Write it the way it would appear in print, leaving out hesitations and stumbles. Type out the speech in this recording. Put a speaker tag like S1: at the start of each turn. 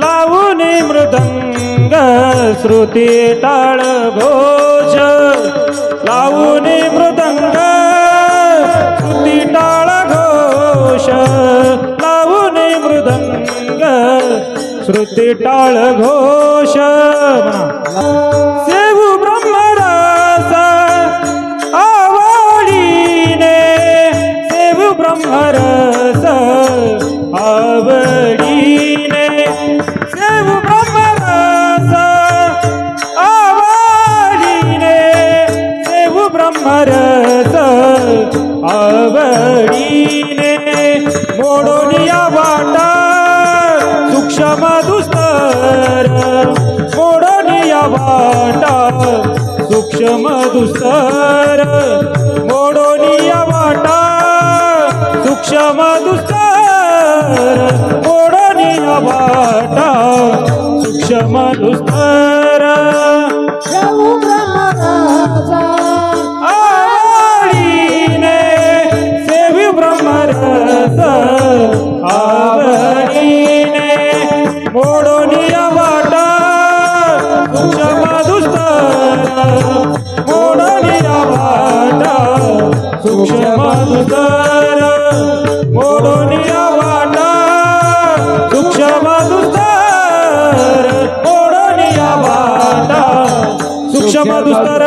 S1: लावून मृदंग श्रुती टाळ घोष लावून मृदंग श्रुती टाळ घोष लावून मृदंग श्रुती टाळ घोष सेवू ब्रह्मरस आवडीने सेवू ब्रह्मरस आवडीने सेवू ब्रह्मरस आवडीने सेवू ब्रह्मरस आवडीने मोडोनिया वाटा सूक्ष्म दुस्तर मोडोनिया वाटा सूक्ष्म दुस्तर मोडोनिया वाटा सूक्ष्म दुस्तर मोडोनिया वाटा सूक्ष्म दुस्तर आवडीने सेवी ब्रह्मरस आवडीने मोडोनिया वाटा सूक्ष्म दुस्तर मोडोनिया वाटा सूक्ष्म दुस्तर मोडोनिया वाटा सूक्ष्म दुस्तर मोडोनिया वाटा सूक्ष्म दुस्तर